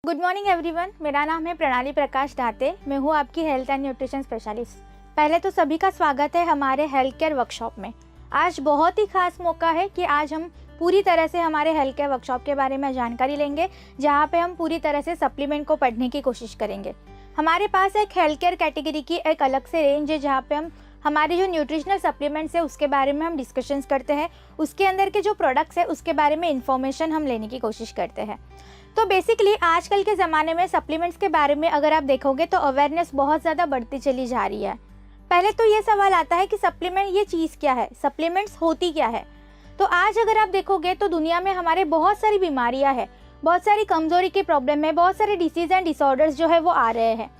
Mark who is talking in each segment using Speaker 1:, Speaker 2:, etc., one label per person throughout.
Speaker 1: Good morning everyone, मेरा नाम है प्रणाली प्रकाश दाते। मैं हूँ आपकी हेल्थ एंड न्यूट्रिशन स्पेशलिस्ट। पहले तो सभी का स्वागत है हमारे हेल्थ केयर वर्कशॉप में। आज बहुत ही खास मौका है कि आज हम पूरी तरह से हमारे हेल्थ केयर वर्कशॉप के बारे में जानकारी लेंगे, जहाँ पे हम पूरी तरह से सप्लीमेंट को पढ़ने की कोशिश करेंगे। हमारे पास एक हेल्थ केयर कैटेगरी की एक अलग से रेंज है, जहाँ पे हम हमारे जो न्यूट्रिशनल सप्लीमेंट्स है उसके बारे में हम डिस्कशंस करते हैं। उसके अंदर के जो प्रोडक्ट्स है उसके बारे में इंफॉर्मेशन हम लेने की कोशिश करते हैं। तो बेसिकली आजकल के ज़माने में सप्लीमेंट्स के बारे में अगर आप देखोगे तो अवेयरनेस बहुत ज़्यादा बढ़ती चली जा रही है। पहले तो ये सवाल आता है कि सप्लीमेंट ये चीज़ क्या है, सप्लीमेंट्स होती क्या है। तो आज अगर आप देखोगे तो दुनिया में हमारे बहुत सारी बीमारियां हैं, बहुत सारी कमज़ोरी की प्रॉब्लम है, बहुत सारे डिसीज़ एंड डिसऑर्डर्स जो है वो आ रहे हैं।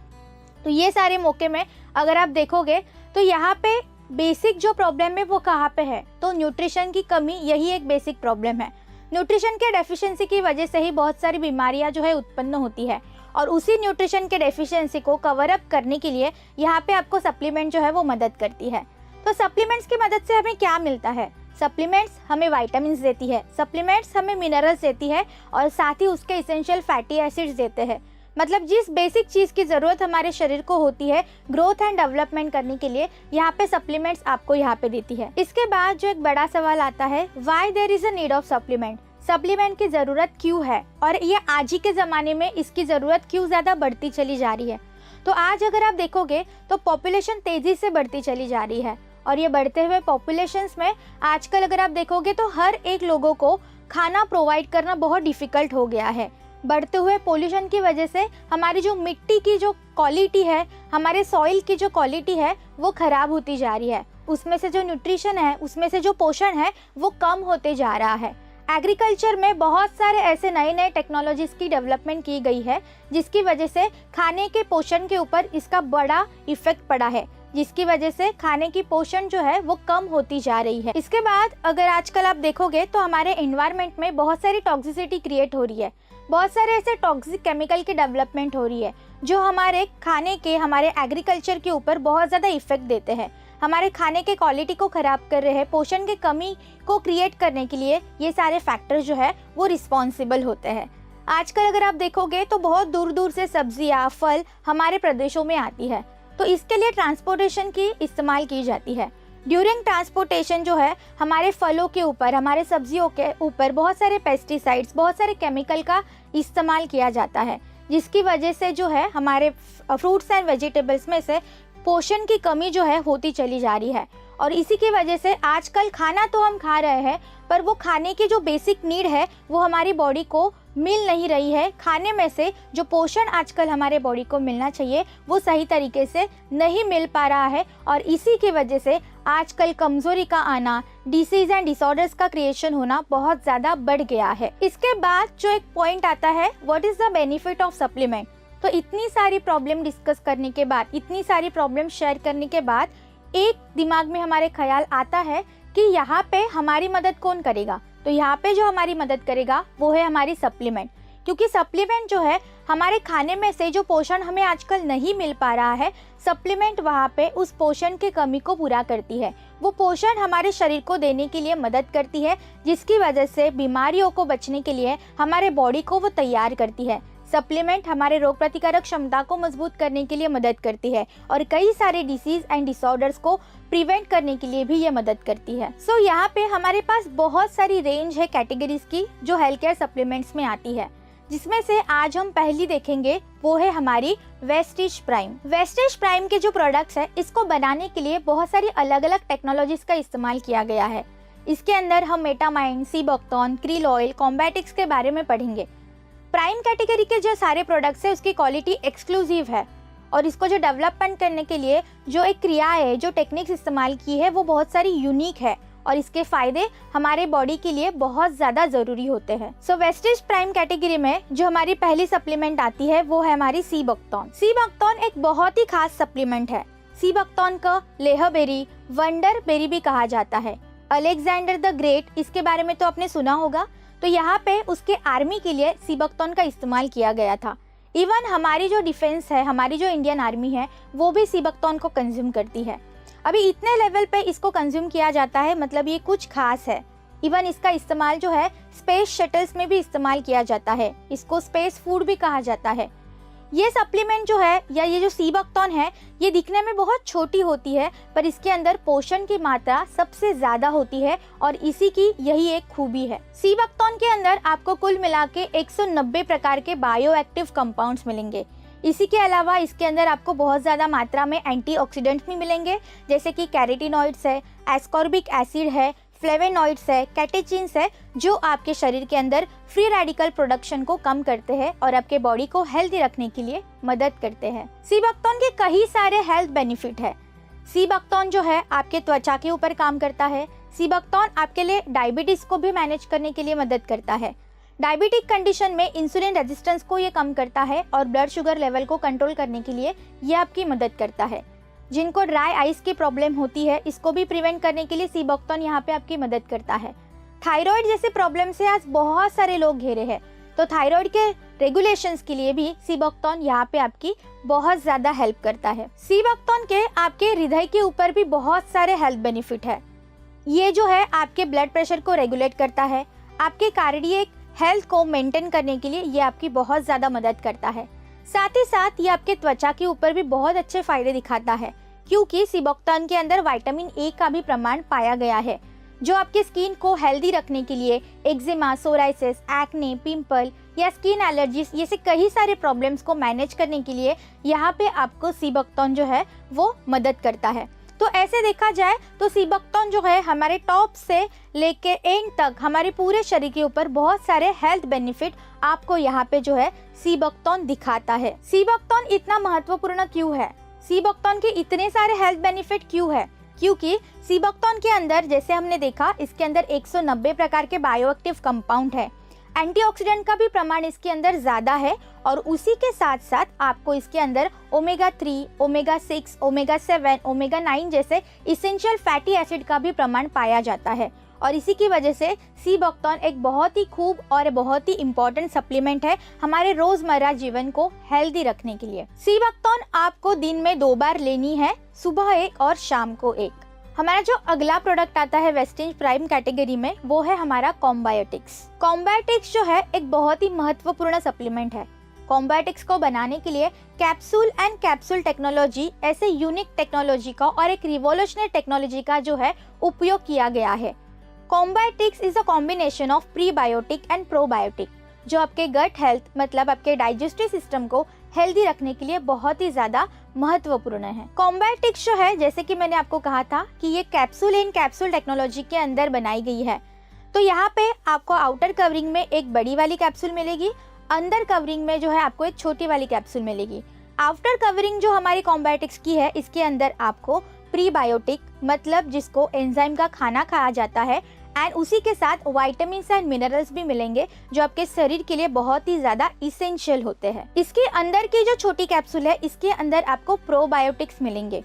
Speaker 1: तो ये सारे मौके में अगर आप देखोगे तो यहाँ पे बेसिक जो प्रॉब्लम है वो कहाँ पे है, तो न्यूट्रिशन की कमी, यही एक बेसिक प्रॉब्लम है। न्यूट्रिशन के डेफिशिएंसी की वजह से ही बहुत सारी बीमारियां जो है उत्पन्न होती है, और उसी न्यूट्रिशन के डेफिशिएंसी को कवर अप करने के लिए यहाँ पे आपको सप्लीमेंट जो है वो मदद करती है। तो सप्लीमेंट्स की मदद से हमें क्या मिलता है? सप्लीमेंट्स हमें वाइटामिन देती है, सप्लीमेंट्स हमें मिनरल्स देती है, और साथ ही उसके इसेंशियल फैटी एसिड्स देते हैं। मतलब जिस बेसिक चीज़ की ज़रूरत हमारे शरीर को होती है ग्रोथ एंड डेवलपमेंट करने के लिए, यहाँ पे सप्लीमेंट्स आपको यहाँ पे देती है। इसके बाद जो एक बड़ा सवाल आता है, why there is a need of supplement, supplement की ज़रूरत क्यों है, और ये आज ही के ज़माने में इसकी ज़रूरत क्यों ज़्यादा बढ़ती चली जा रही है। तो आज अगर आप देखोगे तो पॉपुलेशन तेज़ी से बढ़ती चली जा रही है, और ये बढ़ते हुए पॉपुलेशंस में आजकल अगर आप देखोगे तो हर एक लोगों को खाना प्रोवाइड करना बहुत डिफ़िकल्ट हो गया है। बढ़ते हुए पोल्यूशन की वजह से हमारी जो मिट्टी की जो क्वालिटी है, हमारे सॉइल की जो क्वालिटी है वो ख़राब होती जा रही है। उसमें से जो न्यूट्रिशन है, उसमें से जो पोषण है वो कम होते जा रहा है। एग्रीकल्चर में बहुत सारे ऐसे नए नए टेक्नोलॉजीज़ की डेवलपमेंट की गई है, जिसकी वजह से खाने के पोषण के ऊपर इसका बड़ा इफेक्ट पड़ा है, जिसकी वजह से खाने की पोषण जो है वो कम होती जा रही है। इसके बाद अगर आजकल आप देखोगे तो हमारे एनवायरनमेंट में बहुत सारी टॉक्सिसिटी क्रिएट हो रही है, बहुत सारे ऐसे टॉक्सिक केमिकल की डेवलपमेंट हो रही है जो हमारे खाने के, हमारे एग्रीकल्चर के ऊपर बहुत ज़्यादा इफेक्ट देते हैं, हमारे खाने के क्वालिटी को ख़राब कर रहे हैं। पोषण की कमी को क्रिएट करने के लिए ये सारे फैक्टर्स जो है वो रिस्पॉन्सिबल होते हैं। आजकल अगर आप देखोगे तो बहुत दूर दूर से सब्जियाँ, फल हमारे प्रदेशों में आती है, तो इसके लिए ट्रांसपोर्टेशन की इस्तेमाल की जाती है। ड्यूरिंग ट्रांसपोर्टेशन जो है हमारे फलों के ऊपर, हमारे सब्जियों के ऊपर बहुत सारे पेस्टिसाइड्स, बहुत सारे केमिकल का इस्तेमाल किया जाता है, जिसकी वजह से जो है हमारे फ्रूट्स एंड वेजिटेबल्स में से पोषण की कमी जो है होती चली जा रही है। और इसी की वजह से आजकल खाना तो हम खा रहे हैं, पर वो खाने की जो बेसिक नीड है वो हमारी बॉडी को मिल नहीं रही है। खाने में से जो पोषण आजकल हमारे बॉडी को मिलना चाहिए वो सही तरीके से नहीं मिल पा रहा है, और इसी की वजह से आजकल कमजोरी का आना, डिसीज एंड डिसऑर्डर्स का क्रिएशन होना बहुत ज़्यादा बढ़ गया है। इसके बाद जो एक पॉइंट आता है, what is the benefit of supplement. तो इतनी सारी प्रॉब्लम डिस्कस करने के बाद, इतनी सारी प्रॉब्लम शेयर करने के बाद एक दिमाग में हमारे ख्याल आता है कि यहाँ पे हमारी मदद कौन करेगा। तो यहाँ पे जो हमारी मदद करेगा वो है हमारी सप्लीमेंट, क्योंकि सप्लीमेंट जो है हमारे खाने में से जो पोषण हमें आजकल नहीं मिल पा रहा है, सप्लीमेंट वहाँ पे उस पोषण की कमी को पूरा करती है। वो पोषण हमारे शरीर को देने के लिए मदद करती है, जिसकी वजह से बीमारियों को बचने के लिए हमारे बॉडी को वो तैयार करती है। सप्लीमेंट हमारे रोग प्रतिकारक क्षमता को मजबूत करने के लिए मदद करती है, और कई सारे डिसीज एंड डिसऑर्डर्स को प्रिवेंट करने के लिए भी ये मदद करती है। सो यहाँ पे हमारे पास बहुत सारी रेंज है कैटेगरीज की जो हेल्थ केयर सप्लीमेंट्स में आती है, जिसमें से आज हम पहली देखेंगे वो है हमारी वेस्टिज प्राइम। वेस्टिज प्राइम के जो प्रोडक्ट्स है, इसको बनाने के लिए बहुत सारी अलग अलग टेक्नोलॉजीज का इस्तेमाल किया गया है। इसके अंदर हम मेटामाइन, सीबोक्टोन, क्रिल ऑयल, कॉम्बैटिक्स के बारे में पढ़ेंगे। प्राइम कैटेगरी के जो सारे प्रोडक्ट्स है उसकी क्वालिटी एक्सक्लूसिव है, और इसको जो डेवलपमेंट करने के लिए जो एक क्रिया है, जो टेक्निक्स इस्तेमाल की है वो बहुत सारी यूनिक है, और इसके फायदे हमारे बॉडी के लिए बहुत ज़्यादा ज़रूरी होते हैं। सो वेस्टिज प्राइम कैटेगरी में जो हमारी पहली सप्लीमेंट आती है वो है हमारी सीबोक्टोन। सीबोक्टोन एक बहुत ही खास सप्लीमेंट है। सीबोक्टोन का लेह बेरी, वंडर बेरी भी कहा जाता है। अलेक्जेंडर द ग्रेट, इसके बारे में तो आपने सुना होगा। तो यहाँ पे उसके आर्मी के लिए सीबोक्टोन का इस्तेमाल किया गया था। इवन हमारी जो डिफेंस है, हमारी जो इंडियन आर्मी है, वो भी सीबोक्टोन को कंज्यूम करती है। अभी इतने लेवल पे इसको कंज्यूम किया जाता है, मतलब ये कुछ खास है। इवन इसका इस्तेमाल जो है स्पेस शटल्स में भी इस्तेमाल किया जाता है। इसको स्पेस फूड भी कहा जाता है। ये सप्लीमेंट जो है या ये जो सी बकथॉर्न है, ये दिखने में बहुत छोटी होती है, पर इसके अंदर पोषण की मात्रा सबसे ज्यादा होती है और इसी की यही एक खूबी है। सी बकथॉर्न के अंदर आपको कुल मिला के 190 प्रकार के बायो एक्टिव कंपाउंड्स मिलेंगे। इसी के अलावा इसके अंदर आपको बहुत ज़्यादा मात्रा में एंटीऑक्सीडेंट्स भी मिलेंगे, जैसे कि कैरोटीनॉइड्स है, एस्कॉर्बिक एसिड है, फ्लेवेनॉइड्स है, कैटेचिन्स है, जो आपके शरीर के अंदर फ्री रेडिकल प्रोडक्शन को कम करते हैं और आपके बॉडी को हेल्दी रखने के लिए मदद करते हैं। सी बकथॉर्न के कई सारे हेल्थ बेनिफिट है। सी बकथॉर्न जो है आपके त्वचा के ऊपर काम करता है। सी बकथॉर्न आपके लिए डायबिटीज को भी मैनेज करने के लिए मदद करता है। डायबिटिक कंडीशन में इंसुलिन रेजिस्टेंस को ये कम करता है और ब्लड शुगर लेवल को कंट्रोल करने के लिए ये आपकी मदद करता है। जिनको ड्राई आइस की प्रॉब्लम होती है, इसको भी प्रिवेंट करने के लिए सी बकथॉर्न यहाँ पे आपकी मदद करता है। थायराइड जैसे प्रॉब्लम से आज बहुत सारे लोग घिरे हैं, तो थायराइड के रेगुलेशंस के लिए भी सी बकथॉर्न यहाँ पे आपकी बहुत ज्यादा हेल्प करता है। सी बकथॉर्न के आपके हृदय के ऊपर भी बहुत सारे हेल्थ बेनिफिट है। ये जो है आपके ब्लड प्रेशर को रेगुलेट करता है। आपके कार्डियक हेल्थ को मेंटेन करने के लिए ये आपकी बहुत ज़्यादा मदद करता है। साथ ही साथ ये आपके त्वचा के ऊपर भी बहुत अच्छे फायदे दिखाता है, क्योंकि सी बकथॉर्न के अंदर विटामिन ए का भी प्रमाण पाया गया है, जो आपके स्किन को हेल्दी रखने के लिए एक्जिमा, सोराइसिस, एक्ने, पिंपल या स्किन एलर्जीज जैसे कई सारे प्रॉब्लम्स को मैनेज करने के लिए यहाँ पे आपको सी बकथॉर्न जो है वो मदद करता है। तो ऐसे देखा जाए तो सी बकथॉर्न जो है हमारे टॉप से लेके एंड तक हमारे पूरे शरीर के ऊपर बहुत सारे हेल्थ बेनिफिट आपको यहाँ पे जो है सी बकथॉर्न दिखाता है। सी बकथॉर्न इतना महत्वपूर्ण क्यों है? सी बकथॉर्न के इतने सारे हेल्थ बेनिफिट क्यों है? क्योंकि सी बकथॉर्न के अंदर जैसे हमने देखा, इसके अंदर 190 प्रकार के बायोएक्टिव कंपाउंड है। एंटीऑक्सीडेंट का भी प्रमाण इसके अंदर ज्यादा है और उसी के साथ साथ आपको इसके अंदर ओमेगा 3, ओमेगा 6, ओमेगा 7, ओमेगा 9 जैसे इसेंशियल फैटी एसिड का भी प्रमाण पाया जाता है। और इसी की वजह से सी बकथॉर्न एक बहुत ही खूब और बहुत ही इम्पोर्टेंट सप्लीमेंट है हमारे रोजमर्रा जीवन को हेल्दी रखने के लिए। सी बकथॉर्न आपको दिन में 2 बार लेनी है, सुबह 1 और शाम को 1। हमारा जो अगला प्रोडक्ट आता है वेस्टेज प्राइम कैटेगरी में, वो है हमारा कॉम्बायोटिक्स। कॉम्बायोटिक्स जो है एक बहुत ही महत्वपूर्ण सप्लीमेंट है। कॉम्बायोटिक्स को बनाने के लिए कैप्सूल एंड कैप्सूल टेक्नोलॉजी ऐसे यूनिक टेक्नोलॉजी का और एक रिवोल्यूशनरी टेक्नोलॉजी का जो है उपयोग किया गया है। Combiotics is a combination of prebiotic and probiotic, जो आपके गट हेल्थ मतलब आपके डाइजेस्टिव सिस्टम को हेल्दी रखने के लिए बहुत ही ज्यादा महत्वपूर्ण है। कॉम्बायोटिक्स जो है, जैसे कि मैंने आपको कहा था कि ये कैप्सूल इन कैप्सूल टेक्नोलॉजी के अंदर बनाई गई है। तो यहाँ पे आपको आउटर कवरिंग में एक बड़ी वाली कैप्सूल मिलेगी, अंदर कवरिंग में जो है आपको एक छोटी वाली कैप्सूल मिलेगी। आउटर कवरिंग जो हमारी कॉम्बायोटिक्स की है, इसके अंदर आपको प्रीबायोटिक मतलब जिसको एंजाइम का खाना खाया जाता है एंड उसी के साथ विटामिन एंड मिनरल्स भी मिलेंगे, जो आपके शरीर के लिए बहुत ही ज्यादा इसेंशियल होते हैं। इसके अंदर की जो छोटी कैप्सूल है, इसके अंदर आपको प्रोबायोटिक्स मिलेंगे।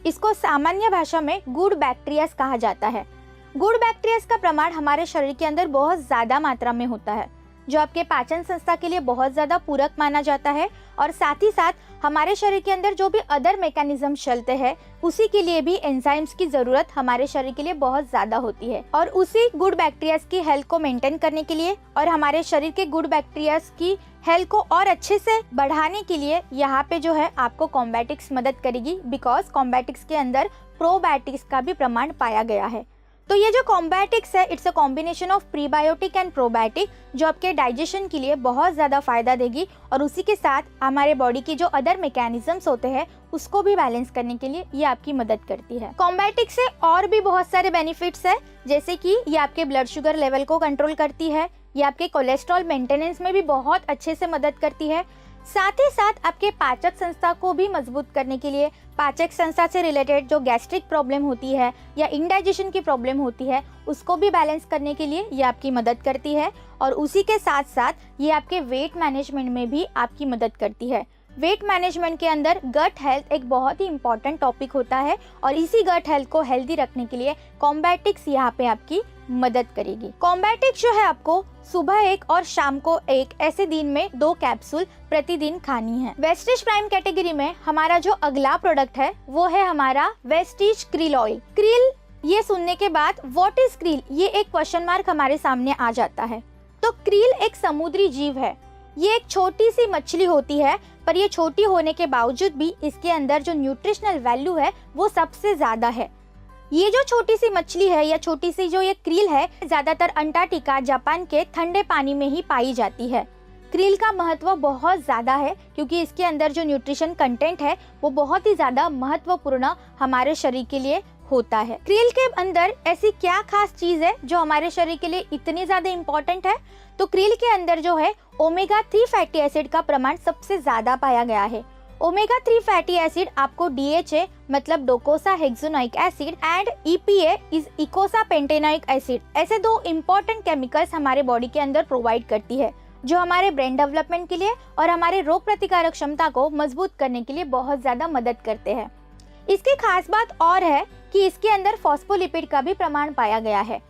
Speaker 1: इसको सामान्य भाषा में गुड बैक्टीरियाज कहा जाता है। गुड बैक्टीरियाज का प्रमाण हमारे शरीर के अंदर बहुत ज्यादा मात्रा में होता है, जो आपके पाचन संस्था के लिए बहुत ज्यादा पूरक माना जाता है और साथ ही साथ हमारे शरीर के अंदर जो भी अदर मैकेनिज्म चलते हैं, उसी के लिए भी एंजाइम्स की जरूरत हमारे शरीर के लिए बहुत ज्यादा होती है। और उसी गुड बैक्टीरियाज की हेल्थ को मेंटेन करने के लिए और हमारे शरीर के गुड बैक्टीरियाज की हेल्थ को और अच्छे से बढ़ाने के लिए यहाँ पे जो है आपको कॉम्बायोटिक्स मदद करेगी, बिकॉज कॉम्बायोटिक्स के अंदर प्रोबायोटिक्स का भी प्रमाण पाया गया है। तो ये जो कॉम्बायोटिक्स है, it's a combination of prebiotic and probiotic, जो आपके डाइजेशन के लिए बहुत ज़्यादा फायदा देगी और उसी के साथ हमारे बॉडी की जो अदर मैकेनिज्म्स होते हैं उसको भी बैलेंस करने के लिए ये आपकी मदद करती है। कॉम्बायोटिक से और भी बहुत सारे बेनिफिट्स है, जैसे कि ये आपके ब्लड शुगर लेवल को कंट्रोल करती है, ये आपके कोलेस्ट्रॉल मेंटेनेंस में भी बहुत अच्छे से मदद करती है, साथ ही साथ आपके पाचक संस्था को भी मजबूत करने के लिए, पाचक संस्था से रिलेटेड जो गैस्ट्रिक प्रॉब्लम होती है या इंडाइजेशन की प्रॉब्लम होती है उसको भी बैलेंस करने के लिए ये आपकी मदद करती है। और उसी के साथ साथ ये आपके वेट मैनेजमेंट में भी आपकी मदद करती है। वेट मैनेजमेंट के अंदर गट हेल्थ एक बहुत ही इंपॉर्टेंट टॉपिक होता है और इसी गट हेल्थ को हेल्दी रखने के लिए कॉम्बायोटिक्स यहाँ पे आपकी मदद करेगी। कॉम्बायोटिक्स जो है आपको सुबह 1 और शाम को 1 ऐसे दिन में 2 कैप्सूल प्रतिदिन खानी है। वेस्टीज प्राइम कैटेगरी में हमारा जो अगला प्रोडक्ट है वो है हमारा वेस्टीज क्रिल ऑयल। क्रिल ये सुनने के बाद व्हाट इज क्रील, ये एक क्वेश्चन मार्क हमारे सामने आ जाता है। तो क्रील एक समुद्री जीव है। ये एक छोटी सी मछली होती है, पर ये छोटी होने के बावजूद भी इसके अंदर जो न्यूट्रिशनल वैल्यू है वो सबसे ज्यादा है। ये जो छोटी सी मछली है या छोटी सी जो ये क्रील है, ज्यादातर अंटार्कटिका, जापान के ठंडे पानी में ही पाई जाती है। क्रील का महत्व बहुत ज़्यादा है क्योंकि इसके अंदर जो न्यूट्रिशन कंटेंट है वो बहुत ही ज़्यादा महत्वपूर्ण हमारे शरीर के लिए होता है। क्रील के अंदर ऐसी क्या खास चीज़ है जो हमारे शरीर के लिए इतनी ज़्यादा इम्पोर्टेंट है? तो क्रील के अंदर जो है ओमेगा 3 फैटी एसिड का प्रमाण सबसे ज़्यादा पाया गया है। ओमेगा 3 फैटी एसिड आपको DHA मतलब docosahexaenoic acid and EPA is eicosapentaenoic acid, ऐसे 2 इम्पोर्टेंट केमिकल्स हमारे बॉडी के अंदर प्रोवाइड करती है, जो हमारे ब्रेन डेवलपमेंट के लिए और हमारे रोग प्रतिकारक क्षमता को मजबूत करने के लिए बहुत ज़्यादा मदद करते हैं। इसकी खास बात और है कि इसके अंदर फॉस्फोलिपिड का भी प्रमाण पाया गया है।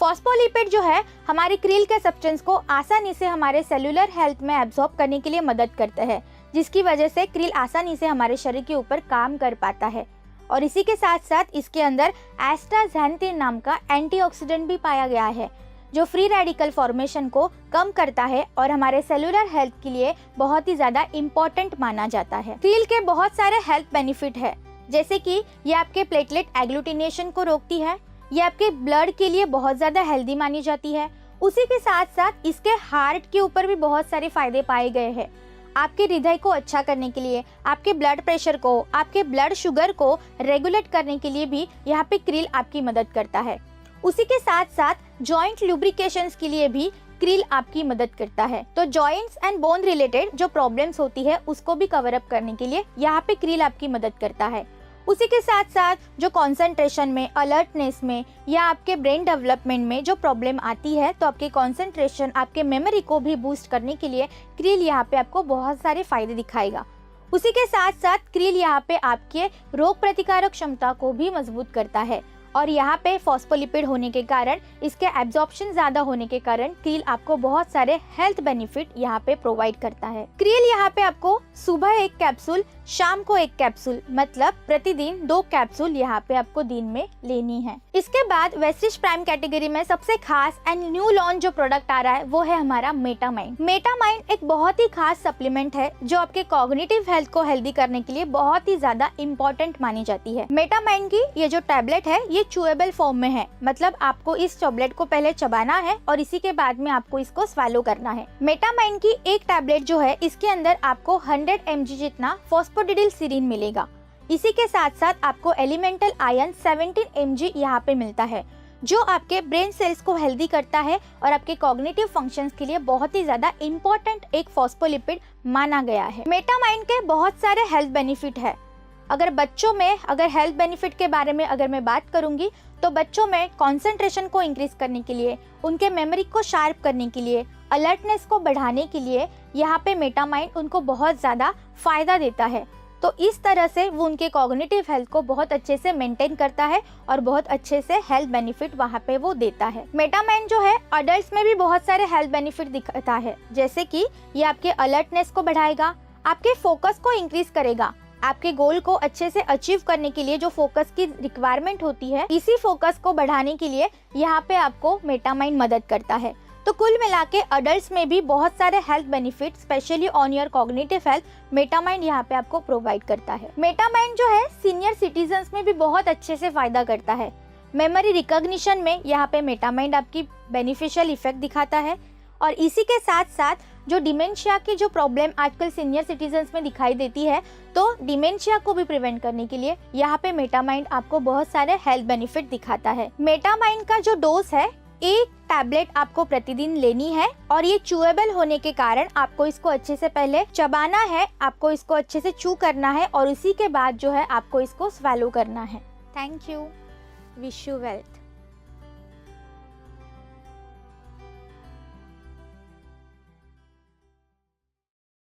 Speaker 1: फॉस्फोलिपिड जो है हमारी क्रील के सब्सटेंस को आसानी से हमारे सेलुलर हेल्थ में एब्जॉर्ब करने के लिए मदद करते हैं, जिसकी वजह से क्रील आसानी से हमारे शरीर के ऊपर काम कर पाता है। और इसी के साथ साथ इसके अंदर एस्टाक्सांथिन नाम का एंटीऑक्सीडेंट भी पाया गया है, जो फ्री रेडिकल फॉर्मेशन को कम करता है और हमारे सेलुलर हेल्थ के लिए बहुत ही ज्यादा इम्पोर्टेंट माना जाता है। क्रील के बहुत सारे हेल्थ बेनिफिट है, जैसे कि ये आपके प्लेटलेट एग्लूटिनेशन को रोकती है, ये आपके ब्लड के लिए बहुत ज्यादा हेल्दी मानी जाती है। उसी के साथ साथ इसके हार्ट के ऊपर भी बहुत सारे फायदे पाए गए हैं। आपके हृदय को अच्छा करने के लिए, आपके ब्लड प्रेशर को, आपके ब्लड शुगर को रेगुलेट करने के लिए भी यहाँ पे क्रील आपकी मदद करता है। उसी के साथ साथ जॉइंट लुब्रिकेशंस के लिए भी क्रील आपकी मदद करता है। तो जॉइंट्स एंड बोन रिलेटेड जो प्रॉब्लम्स होती है उसको भी कवर अप करने के लिए यहाँ पे क्रील आपकी मदद करता है। उसी के साथ साथ जो कंसंट्रेशन में, अलर्टनेस में या आपके ब्रेन डेवलपमेंट में जो प्रॉब्लम आती है, तो आपके कंसंट्रेशन, आपके मेमोरी को भी बूस्ट करने के लिए क्रील यहाँ पे आपको बहुत सारे फायदे दिखाएगा। उसी के साथ साथ क्रील यहाँ पे आपके रोग प्रतिकारक क्षमता को भी मजबूत करता है और यहाँ पे फॉस्फोलिपिड होने के कारण, इसके एब्जॉर्प्शन ज्यादा होने के कारण क्रील आपको बहुत सारे हेल्थ बेनिफिट यहाँ पे प्रोवाइड करता है। क्रील यहाँ पे आपको सुबह 1 कैप्सूल, शाम को 1 कैप्सूल, मतलब प्रतिदिन 2 कैप्सूल यहाँ पे आपको दिन में लेनी है। इसके बाद वेस्टिज प्राइम कैटेगरी में सबसे खास एंड न्यू लॉन्च जो प्रोडक्ट आ रहा है वो है हमारा मेटामाइंड। मेटामाइंड एक बहुत ही खास सप्लीमेंट है जो आपके कॉग्निटिव हेल्थ को हेल्दी करने के लिए बहुत ही ज्यादा इम्पोर्टेंट मानी जाती है। मेटामाइंड की ये जो टैबलेट है ये चूएबल फॉर्म में है, मतलब आपको इस टैबलेट को पहले चबाना है और इसी के बाद में आपको इसको स्वैलो करना है। मेटामाइंड की एक टैबलेट जो है इसके अंदर आपको 100 mg जितना फॉस्फोडिडिलसिरिन मिलेगा। इसी के साथ साथ आपको एलिमेंटल आयरन 17 mg यहाँ पे मिलता है, जो आपके ब्रेन सेल्स को हेल्दी करता है और आपके कॉग्निटिव फंक्शंस के लिए बहुत ही ज्यादा इम्पोर्टेंट एक फॉस्फोलिपिड माना गया है। मेटामाइंड के बहुत सारे हेल्थ बेनिफिट है। अगर बच्चों में हेल्थ बेनिफिट के बारे में अगर मैं बात करूंगी, तो बच्चों में कंसंट्रेशन को इंक्रीज करने के लिए, उनके मेमोरी को शार्प करने के लिए, अलर्टनेस को बढ़ाने के लिए यहाँ पे मेटामाइंड उनको बहुत ज़्यादा फायदा देता है। तो इस तरह से वो उनके कॉग्निटिव हेल्थ को बहुत अच्छे से मेंटेन करता है और बहुत अच्छे से हेल्थ बेनिफिट वहाँ पे वो देता है। मेटामाइंड जो है अडल्ट में भी बहुत सारे हेल्थ बेनिफिट दिखाता है, जैसे कि ये आपके अलर्टनेस को बढ़ाएगा, आपके फोकस को इंक्रीज करेगा, आपके गोल को अच्छे से अचीव करने के लिए जो फोकस की रिक्वायरमेंट होती है, इसी फोकस को बढ़ाने के लिए यहाँ पे आपको मेटामाइंड मदद करता है। तो कुल मिला के अडल्ट में भी बहुत सारे health benefit specially on your cognitive health Metamind यहाँ पे आपको प्रोवाइड करता है। मेटामाइंड जो है सीनियर सिटीजन्स में भी बहुत अच्छे से फायदा करता है। मेमोरी रिकॉग्निशन में यहाँ पे मेटामाइंड आपकी बेनिफिशियल इफेक्ट दिखाता है और इसी के साथ साथ जो डिमेंशिया की जो प्रॉब्लम आजकल सीनियर सिटीजन्स में दिखाई देती है, तो डिमेंशिया को भी प्रिवेंट करने के लिए यहाँ पे मेटामाइंड आपको बहुत सारे हेल्थ बेनिफिट दिखाता है। मेटामाइंड का जो डोज है 1 टैबलेट आपको प्रतिदिन लेनी है और ये चूएबल होने के कारण आपको इसको अच्छे से पहले चबाना है, आपको इसको अच्छे से चू करना है और इसी के बाद जो है आपको इसको स्वैलो करना है। Thank you. Wish you wealth.